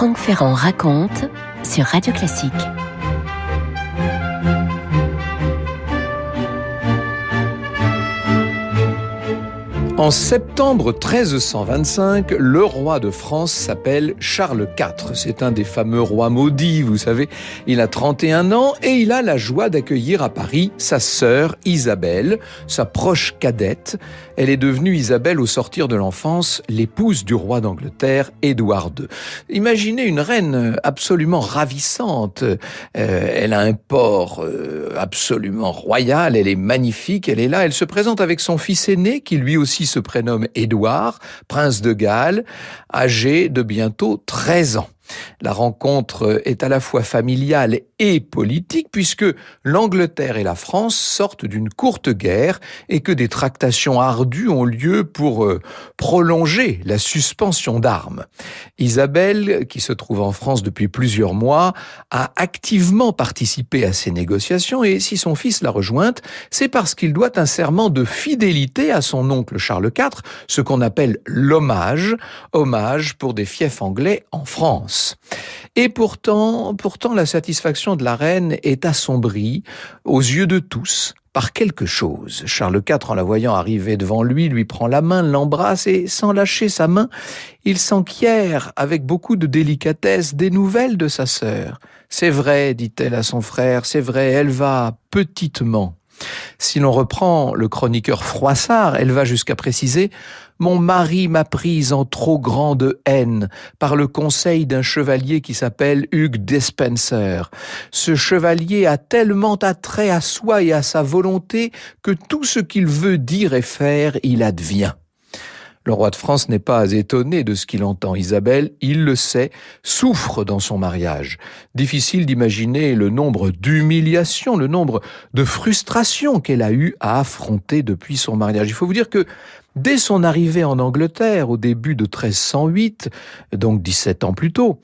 Franck Ferrand raconte sur Radio Classique. En septembre 1325, le roi de France s'appelle Charles IV. C'est un des fameux rois maudits, vous savez. Il a 31 ans et il a la joie d'accueillir à Paris sa sœur Isabelle, sa proche cadette. Elle est devenue Isabelle au sortir de l'enfance, l'épouse du roi d'Angleterre, Édouard II. Imaginez une reine absolument ravissante. Elle a un port absolument royal, elle est magnifique, elle est là. Elle se présente avec son fils aîné qui lui aussi se prénomme Édouard, prince de Galles, âgé de bientôt 13 ans. La rencontre est à la fois familiale et politique puisque l'Angleterre et la France sortent d'une courte guerre et que des tractations ardues ont lieu pour prolonger la suspension d'armes. Isabelle, qui se trouve en France depuis plusieurs mois, a activement participé à ces négociations et si son fils l'a rejointe, c'est parce qu'il doit un serment de fidélité à son oncle Charles IV, ce qu'on appelle l'hommage, hommage pour des fiefs anglais en France. Et pourtant, la satisfaction de la reine est assombrie aux yeux de tous par quelque chose. Charles IV, en la voyant arriver devant lui prend la main, l'embrasse et, sans lâcher sa main, il s'enquiert avec beaucoup de délicatesse des nouvelles de sa sœur. « C'est vrai, dit-elle à son frère, c'est vrai, elle va petitement. » Si l'on reprend le chroniqueur Froissart, elle va jusqu'à préciser « Mon mari m'a prise en trop grande haine par le conseil d'un chevalier qui s'appelle Hugues Despenser. Ce chevalier a tellement attrait à soi et à sa volonté que tout ce qu'il veut dire et faire, il advient. » Le roi de France n'est pas étonné de ce qu'il entend. Isabelle, il le sait, souffre dans son mariage. Difficile d'imaginer le nombre d'humiliations, le nombre de frustrations qu'elle a eu à affronter depuis son mariage. Il faut vous dire que dès son arrivée en Angleterre, au début de 1308, donc 17 ans plus tôt,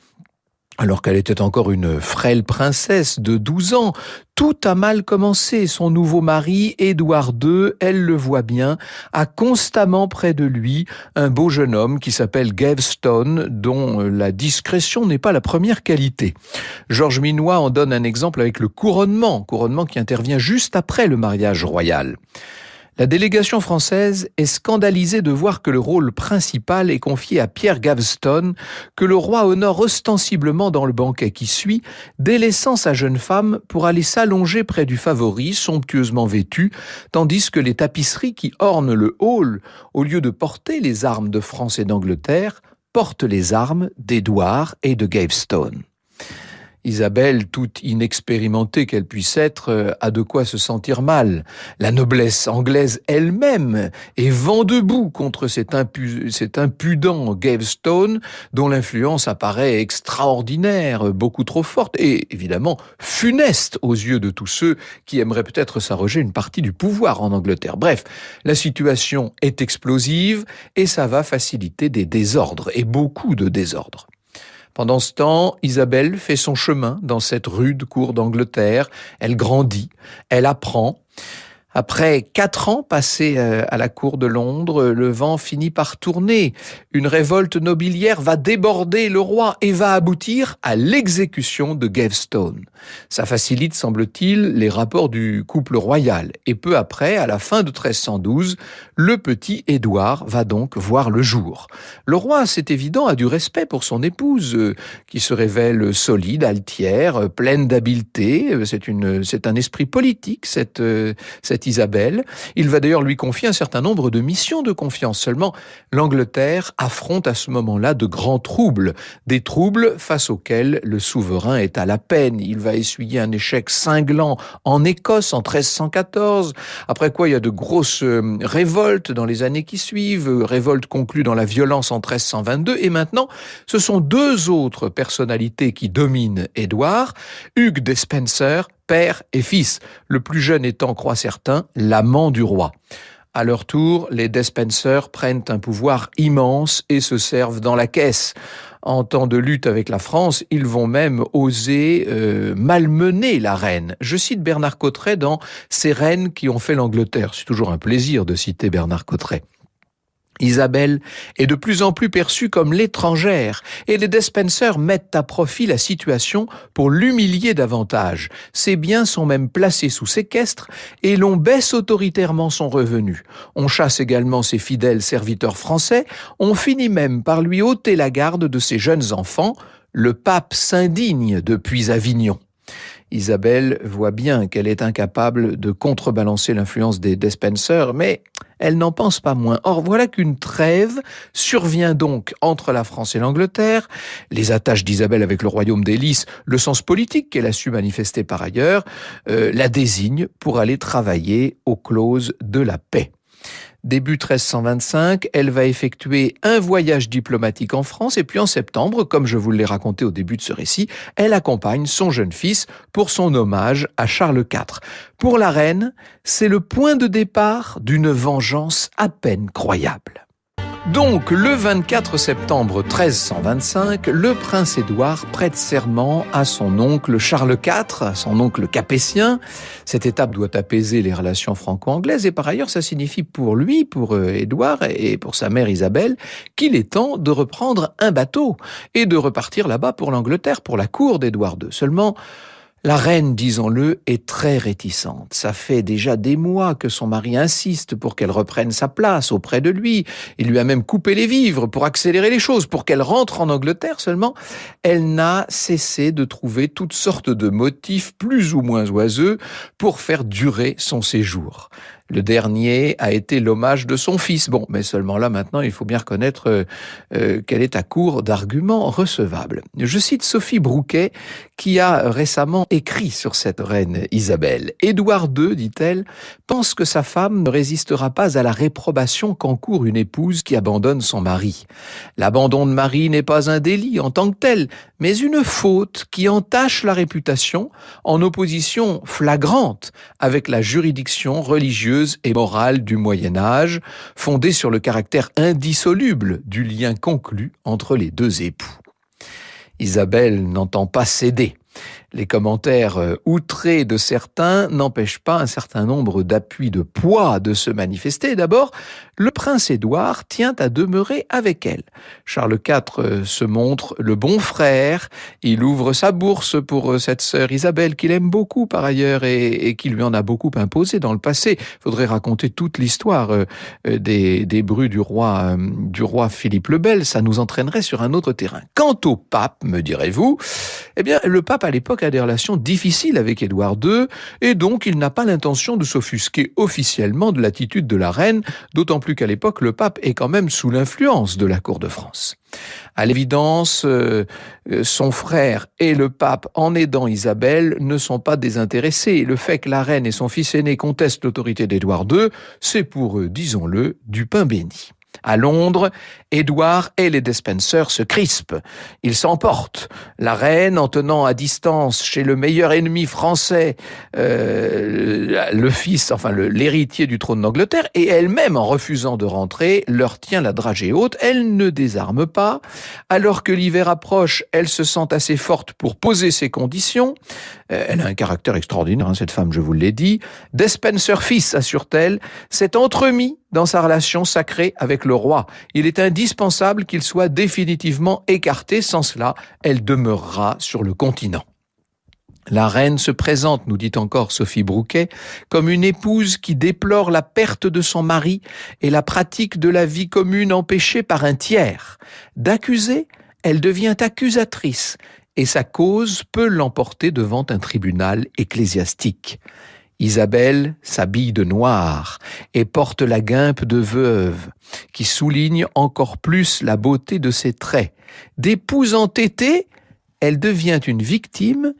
alors qu'elle était encore une frêle princesse de 12 ans, tout a mal commencé. Son nouveau mari, Édouard II, elle le voit bien, a constamment près de lui un beau jeune homme qui s'appelle Gaveston, dont la discrétion n'est pas la première qualité. Georges Minois en donne un exemple avec le couronnement qui intervient juste après le mariage royal. La délégation française est scandalisée de voir que le rôle principal est confié à Pierre Gaveston, que le roi honore ostensiblement dans le banquet qui suit, délaissant sa jeune femme pour aller s'allonger près du favori, somptueusement vêtu, tandis que les tapisseries qui ornent le hall, au lieu de porter les armes de France et d'Angleterre, portent les armes d'Édouard et de Gaveston. Isabelle, toute inexpérimentée qu'elle puisse être, a de quoi se sentir mal. La noblesse anglaise elle-même est vent debout contre cet impudent Gaveston, dont l'influence apparaît extraordinaire, beaucoup trop forte et évidemment funeste aux yeux de tous ceux qui aimeraient peut-être s'arroger une partie du pouvoir en Angleterre. Bref, la situation est explosive et ça va faciliter des désordres et beaucoup de désordres. Pendant ce temps, Isabelle fait son chemin dans cette rude cour d'Angleterre. Elle grandit, elle apprend. Après 4 ans passés à la cour de Londres, le vent finit par tourner. Une révolte nobiliaire va déborder le roi et va aboutir à l'exécution de Gaveston. Ça facilite, semble-t-il, les rapports du couple royal. Et peu après, à la fin de 1312, le petit Édouard va donc voir le jour. Le roi, c'est évident, a du respect pour son épouse, qui se révèle solide, altière, pleine d'habileté. C'est un esprit politique, cette Isabelle. Il va d'ailleurs lui confier un certain nombre de missions de confiance. Seulement, l'Angleterre affronte à ce moment-là de grands troubles. Des troubles face auxquels le souverain est à la peine. Il va essuyer un échec cinglant en Écosse en 1314. Après quoi, il y a de grosses révoltes dans les années qui suivent. Révoltes conclues dans la violence en 1322. Et maintenant, ce sont 2 autres personnalités qui dominent Édouard. Hugues Despenser, père et fils, le plus jeune étant, croit certains, l'amant du roi. À leur tour, les Despenser prennent un pouvoir immense et se servent dans la caisse. En temps de lutte avec la France, ils vont même oser malmener la reine. Je cite Bernard Cotteret dans « Ces reines qui ont fait l'Angleterre ». C'est toujours un plaisir de citer Bernard Cotteret. Isabelle est de plus en plus perçue comme l'étrangère et les Despenser mettent à profit la situation pour l'humilier davantage. Ses biens sont même placés sous séquestre et l'on baisse autoritairement son revenu. On chasse également ses fidèles serviteurs français, on finit même par lui ôter la garde de ses jeunes enfants. Le pape s'indigne depuis Avignon. Isabelle voit bien qu'elle est incapable de contrebalancer l'influence des Despenser, mais elle n'en pense pas moins. Or, voilà qu'une trêve survient donc entre la France et l'Angleterre. Les attaches d'Isabelle avec le royaume des Lys, le sens politique qu'elle a su manifester par ailleurs, la désignent pour aller travailler aux clauses de la paix. Début 1325, elle va effectuer un voyage diplomatique en France et puis en septembre, comme je vous l'ai raconté au début de ce récit, elle accompagne son jeune fils pour son hommage à Charles IV. Pour la reine, c'est le point de départ d'une vengeance à peine croyable. Donc, le 24 septembre 1325, le prince Édouard prête serment à son oncle Charles IV, à son oncle capétien. Cette étape doit apaiser les relations franco-anglaises et par ailleurs, ça signifie pour lui, pour Édouard et pour sa mère Isabelle, qu'il est temps de reprendre un bateau et de repartir là-bas pour l'Angleterre, pour la cour d'Édouard II. Seulement, la reine, disons-le, est très réticente. Ça fait déjà des mois que son mari insiste pour qu'elle reprenne sa place auprès de lui. Il lui a même coupé les vivres pour accélérer les choses, pour qu'elle rentre en Angleterre. Seulement, elle n'a cessé de trouver toutes sortes de motifs plus ou moins oiseux pour faire durer son séjour. Le dernier a été l'hommage de son fils. Bon, mais seulement là, maintenant, il faut bien reconnaître qu'elle est à court d'arguments recevables. Je cite Sophie Brouquet, qui a récemment écrit sur cette reine Isabelle. Édouard II, dit-elle, pense que sa femme ne résistera pas à la réprobation qu'encourt une épouse qui abandonne son mari. L'abandon de mari n'est pas un délit en tant que tel, mais une faute qui entache la réputation en opposition flagrante avec la juridiction religieuse et morale du Moyen-Âge, fondée sur le caractère indissoluble du lien conclu entre les deux époux. Isabelle n'entend pas céder. Les commentaires outrés de certains n'empêchent pas un certain nombre d'appuis de poids de se manifester. D'abord, le prince Édouard tient à demeurer avec elle. Charles IV se montre le bon frère. Il ouvre sa bourse pour cette sœur Isabelle qu'il aime beaucoup par ailleurs et qui lui en a beaucoup imposé dans le passé. Il faudrait raconter toute l'histoire des bruits du roi Philippe le Bel. Ça nous entraînerait sur un autre terrain. Quant au pape, me direz-vous, eh bien, le pape à l'époque a des relations difficiles avec Édouard II et donc il n'a pas l'intention de s'offusquer officiellement de l'attitude de la reine, d'autant plus qu'à l'époque le pape est quand même sous l'influence de la cour de France. À l'évidence, son frère et le pape, en aidant Isabelle, ne sont pas désintéressés. Le fait que la reine et son fils aîné contestent l'autorité d'Édouard II, c'est pour eux, disons-le, du pain béni. À Londres, Édouard et les Despenser se crispent. Ils s'emportent. La reine, en tenant à distance chez le meilleur ennemi français, le fils, enfin l'héritier du trône d'Angleterre, et elle-même, en refusant de rentrer, leur tient la dragée haute. Elle ne désarme pas. Alors que l'hiver approche, elle se sent assez forte pour poser ses conditions. Elle a un caractère extraordinaire, cette femme, je vous l'ai dit. Despenser fils, assure-t-elle, s'est entremis dans sa relation sacrée avec le roi. Il est indispensable qu'il soit définitivement écarté, sans cela, elle demeurera sur le continent. La reine se présente, nous dit encore Sophie Brouquet, comme une épouse qui déplore la perte de son mari et la pratique de la vie commune empêchée par un tiers. D'accusée, elle devient accusatrice et sa cause peut l'emporter devant un tribunal ecclésiastique. Isabelle s'habille de noir et porte la guimpe de veuve, qui souligne encore plus la beauté de ses traits. D'épouse entêtée, elle devient une victime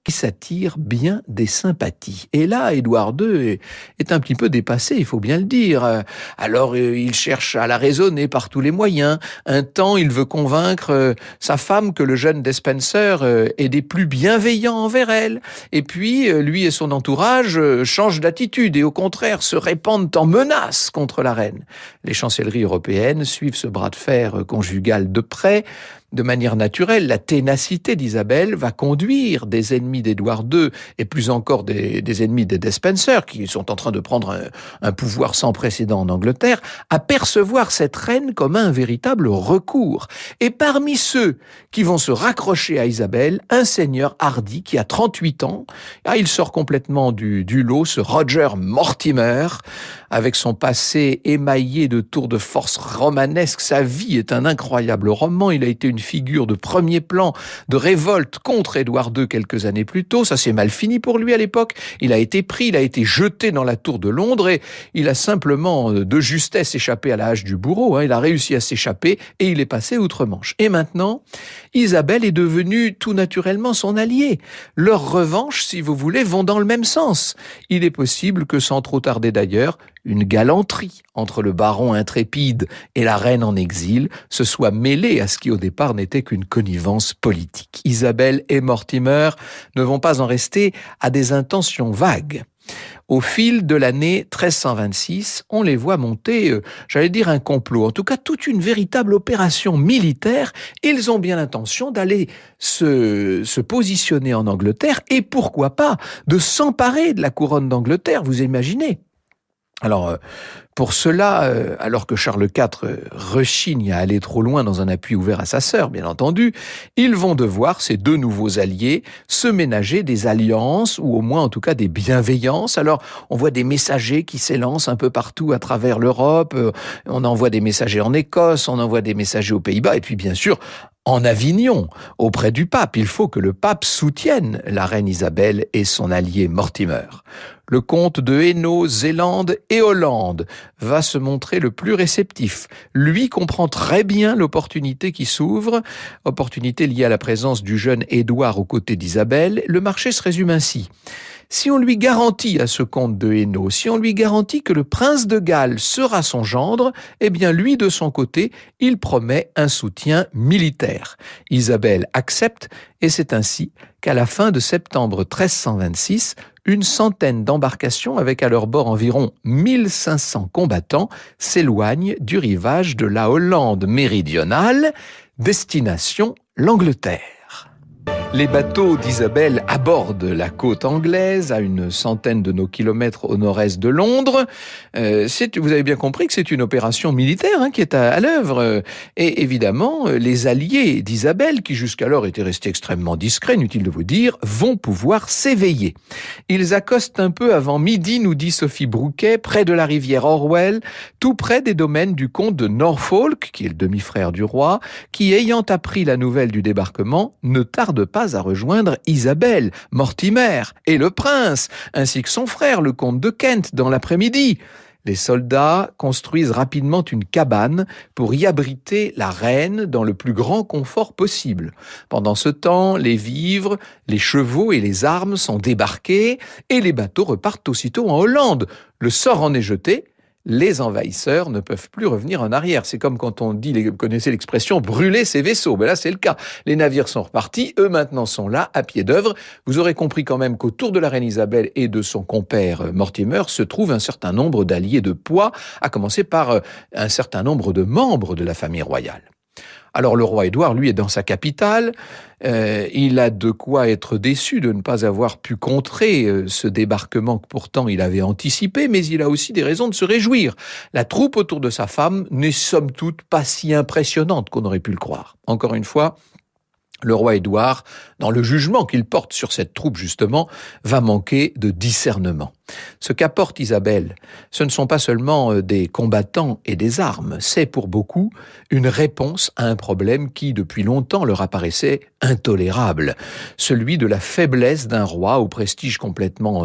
qui s'attire bien des sympathies. Et là, Édouard II est un petit peu dépassé, il faut bien le dire. Alors, il cherche à la raisonner par tous les moyens. Un temps, il veut convaincre sa femme que le jeune Despenser est des plus bienveillants envers elle. Et puis, lui et son entourage changent d'attitude et au contraire se répandent en menaces contre la reine. Les chancelleries européennes suivent ce bras de fer conjugal de près. de manière naturelle, la ténacité d'Isabelle va conduire des ennemis d'Édouard II et plus encore des ennemis des Despencer, qui sont en train de prendre un pouvoir sans précédent en Angleterre, à percevoir cette reine comme un véritable recours. Et parmi ceux qui vont se raccrocher à Isabelle, un seigneur hardi qui a 38 ans, il sort complètement du lot, ce Roger Mortimer, avec son passé émaillé de tours de force romanesques. Sa vie est un incroyable roman. Il a été une figure de premier plan de révolte contre Édouard II quelques années plus tôt. Ça s'est mal fini pour lui à l'époque. Il a été pris, il a été jeté dans la tour de Londres et il a simplement de justesse échappé à la hache du bourreau. Il a réussi à s'échapper et il est passé outre-Manche. Et maintenant, Isabelle est devenue tout naturellement son allié. Leurs revanches, si vous voulez, vont dans le même sens. Il est possible que, sans trop tarder d'ailleurs, une galanterie entre le baron intrépide et la reine en exil se soit mêlée à ce qui au départ n'était qu'une connivence politique. Isabelle et Mortimer ne vont pas en rester à des intentions vagues. Au fil de l'année 1326, on les voit monter, j'allais dire un complot, en tout cas toute une véritable opération militaire. Ils ont bien l'intention d'aller se positionner en Angleterre et pourquoi pas de s'emparer de la couronne d'Angleterre, vous imaginez. Alors, pour cela, alors que Charles IV rechigne à aller trop loin dans un appui ouvert à sa sœur, bien entendu, ils vont devoir, ces deux nouveaux alliés, se ménager des alliances, ou au moins en tout cas des bienveillances. Alors, on voit des messagers qui s'élancent un peu partout à travers l'Europe, on envoie des messagers en Écosse, on envoie des messagers aux Pays-Bas, et puis bien sûr, en Avignon, auprès du pape. Il faut que le pape soutienne la reine Isabelle et son allié Mortimer. Le comte de Hainaut, Zélande et Hollande va se montrer le plus réceptif. Lui comprend très bien l'opportunité qui s'ouvre, opportunité liée à la présence du jeune Édouard aux côtés d'Isabelle. Le marché se résume ainsi. Si on lui garantit à ce comte de Hainaut, si on lui garantit que le prince de Galles sera son gendre, eh bien lui, de son côté, il promet un soutien militaire. Isabelle accepte et c'est ainsi qu'à la fin de septembre 1326, une centaine d'embarcations avec à leur bord environ 1500 combattants s'éloignent du rivage de la Hollande méridionale, destination l'Angleterre. Les bateaux d'Isabelle abordent la côte anglaise, à une centaine de nos kilomètres au nord-est de Londres. Vous avez bien compris que c'est une opération militaire qui est à l'œuvre. Et évidemment, les alliés d'Isabelle, qui jusqu'alors étaient restés extrêmement discrets, inutile de vous dire, vont pouvoir s'éveiller. Ils accostent un peu avant midi, nous dit Sophie Brouquet, près de la rivière Orwell, tout près des domaines du comte de Norfolk, qui est le demi-frère du roi, qui, ayant appris la nouvelle du débarquement, ne tarde pas à rejoindre Isabelle, Mortimer et le prince, ainsi que son frère, le comte de Kent, dans l'après-midi. Les soldats construisent rapidement une cabane pour y abriter la reine dans le plus grand confort possible. Pendant ce temps, les vivres, les chevaux et les armes sont débarqués et les bateaux repartent aussitôt en Hollande. Le sort en est jeté. Les envahisseurs ne peuvent plus revenir en arrière. C'est comme quand on dit, vous connaissez l'expression, brûler ses vaisseaux. Ben là, c'est le cas. Les navires sont repartis, eux maintenant sont là, à pied d'œuvre. Vous aurez compris quand même qu'autour de la reine Isabelle et de son compère Mortimer se trouve un certain nombre d'alliés de poids, à commencer par un certain nombre de membres de la famille royale. Alors le roi Édouard, lui, est dans sa capitale. Il a de quoi être déçu de ne pas avoir pu contrer ce débarquement que pourtant il avait anticipé, mais il a aussi des raisons de se réjouir. La troupe autour de sa femme n'est somme toute pas si impressionnante qu'on aurait pu le croire. Encore une fois, le roi Édouard, dans le jugement qu'il porte sur cette troupe justement, va manquer de discernement. Ce qu'apporte Isabelle, ce ne sont pas seulement des combattants et des armes, c'est pour beaucoup une réponse à un problème qui, depuis longtemps, leur apparaissait intolérable, celui de la faiblesse d'un roi au prestige complètement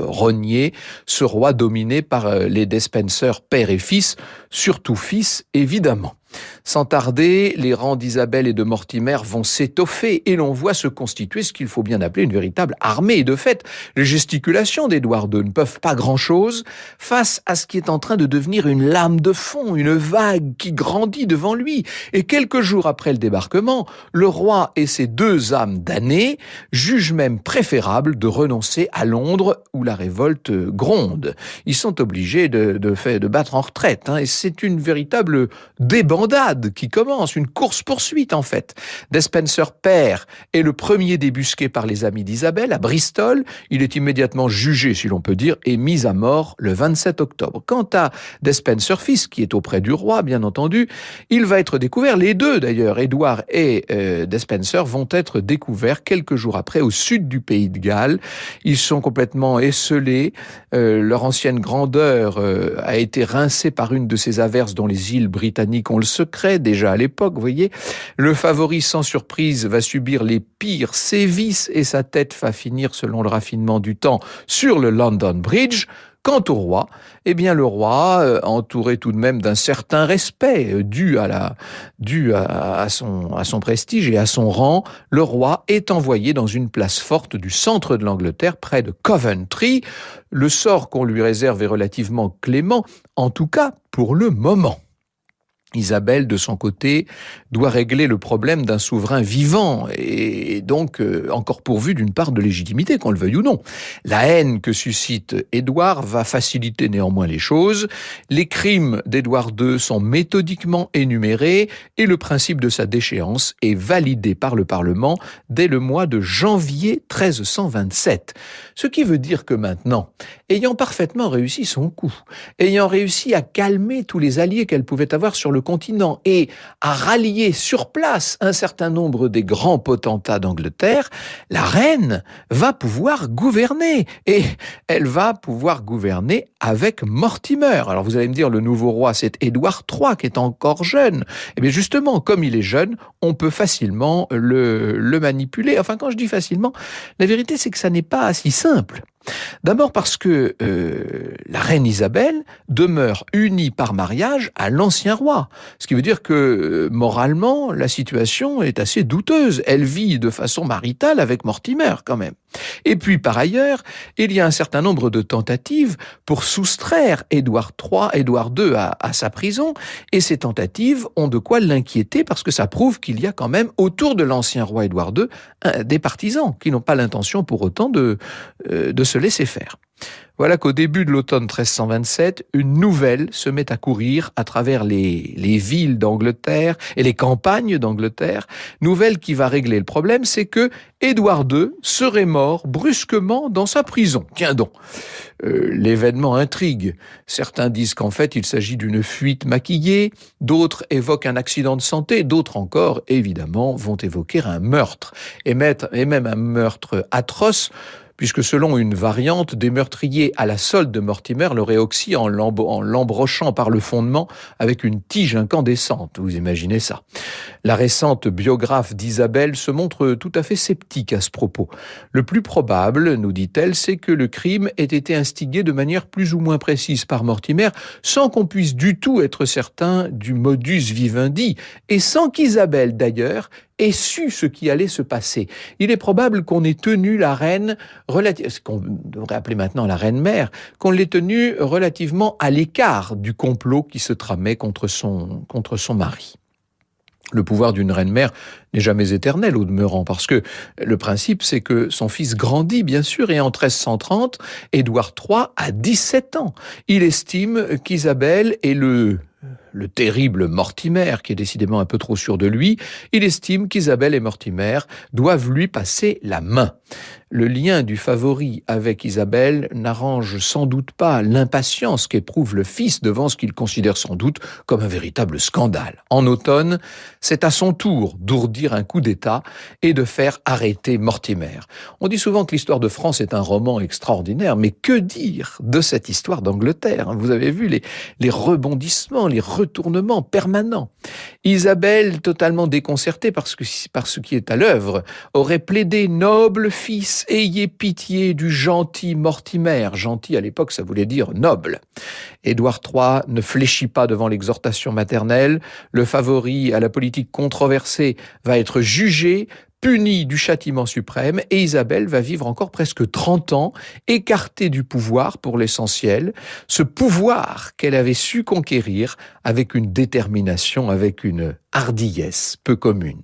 rogné, ce roi dominé par les Despencer père et fils, surtout fils évidemment. Sans tarder, les rangs d'Isabelle et de Mortimer vont s'étoffer et l'on voit se constituer ce qu'il faut bien appeler une véritable armée. Et de fait, les gesticulations d'Édouard II ne peuvent pas grand-chose face à ce qui est en train de devenir une lame de fond, une vague qui grandit devant lui. Et quelques jours après le débarquement, le roi et ses deux âmes damnées jugent même préférable de renoncer à Londres où la révolte gronde. Ils sont obligés de battre en retraite, et c'est une véritable débandade débandade qui commence, une course-poursuite en fait. Despenser père est le premier débusqué par les amis d'Isabelle à Bristol. Il est immédiatement jugé, si l'on peut dire, et mis à mort le 27 octobre. Quant à Despenser fils, qui est auprès du roi, bien entendu, il va être découvert. Les deux, d'ailleurs, Édouard et Despenser, vont être découverts quelques jours après au sud du pays de Galles. Ils sont complètement esselés. Leur ancienne grandeur a été rincée par une de ces averses dont les îles britanniques ont le secret, déjà à l'époque, vous voyez. Le favori, sans surprise, va subir les pires sévices et sa tête va finir, selon le raffinement du temps, sur le London Bridge. Quant au roi, eh bien le roi, entouré tout de même d'un certain respect dû à son prestige et à son rang, le roi est envoyé dans une place forte du centre de l'Angleterre, près de Coventry. Le sort qu'on lui réserve est relativement clément, en tout cas pour le moment. Isabelle, de son côté, doit régler le problème d'un souverain vivant et donc encore pourvu d'une part de légitimité, qu'on le veuille ou non. La haine que suscite Édouard va faciliter néanmoins les choses. Les crimes d'Édouard II sont méthodiquement énumérés et le principe de sa déchéance est validé par le Parlement dès le mois de janvier 1327. Ce qui veut dire que maintenant, ayant parfaitement réussi son coup, ayant réussi à calmer tous les alliés qu'elle pouvait avoir sur le continent et à rallier sur place un certain nombre des grands potentats d'Angleterre, la reine va pouvoir gouverner et elle va pouvoir gouverner avec Mortimer. Alors vous allez me dire, le nouveau roi, c'est Édouard III qui est encore jeune. Eh bien justement, comme il est jeune, on peut facilement le manipuler. Enfin, quand je dis facilement, la vérité c'est que ça n'est pas si simple. D'abord parce que la reine Isabelle demeure unie par mariage à l'ancien roi. Ce qui veut dire que moralement, la situation est assez douteuse. Elle vit de façon maritale avec Mortimer quand même. Et puis par ailleurs, il y a un certain nombre de tentatives pour soustraire Édouard II à sa prison. Et ces tentatives ont de quoi l'inquiéter parce que ça prouve qu'il y a quand même autour de l'ancien roi Édouard II des partisans qui n'ont pas l'intention pour autant de se laisser faire. Voilà qu'au début de l'automne 1327, une nouvelle se met à courir à travers les villes d'Angleterre et les campagnes d'Angleterre. Nouvelle qui va régler le problème, c'est que Édouard II serait mort brusquement dans sa prison. Tiens donc, l'événement intrigue. Certains disent qu'en fait il s'agit d'une fuite maquillée, d'autres évoquent un accident de santé, d'autres encore, évidemment, vont évoquer un meurtre. Et même un meurtre atroce, puisque selon une variante, des meurtriers à la solde de Mortimer l'auraient oxy en l'embrochant par le fondement avec une tige incandescente. Vous imaginez ça. La récente biographe d'Isabelle se montre tout à fait sceptique à ce propos. Le plus probable, nous dit-elle, c'est que le crime ait été instigé de manière plus ou moins précise par Mortimer, sans qu'on puisse du tout être certain du modus vivendi, et sans qu'Isabelle, d'ailleurs, ait su ce qui allait se passer. Il est probable qu'on ait tenu la reine, ce qu'on devrait appeler maintenant la reine-mère, qu'on l'ait tenue relativement à l'écart du complot qui se tramait contre son mari. Le pouvoir d'une reine-mère n'est jamais éternel au demeurant, parce que le principe, c'est que son fils grandit, bien sûr, et en 1330, Édouard III a 17 ans. Il estime qu'Isabelle est le terrible Mortimer, qui est décidément un peu trop sûr de lui, il estime qu'Isabelle et Mortimer doivent lui passer la main. Le lien du favori avec Isabelle n'arrange sans doute pas l'impatience qu'éprouve le fils devant ce qu'il considère sans doute comme un véritable scandale. En automne, c'est à son tour d'ourdir un coup d'État et de faire arrêter Mortimer. On dit souvent que l'histoire de France est un roman extraordinaire, mais que dire de cette histoire d'Angleterre? Vous avez vu les rebondissements, les retournements permanents. Isabelle, totalement déconcertée par ce qui est à l'œuvre, aurait plaidé « Noble fils, ayez pitié du gentil Mortimer ». Gentil, à l'époque, ça voulait dire noble. Édouard III ne fléchit pas devant l'exhortation maternelle. Le favori à la politique controversée va être jugé, puni du châtiment suprême, et Isabelle va vivre encore presque 30 ans, écartée du pouvoir pour l'essentiel, ce pouvoir qu'elle avait su conquérir avec une détermination, avec une hardiesse peu commune.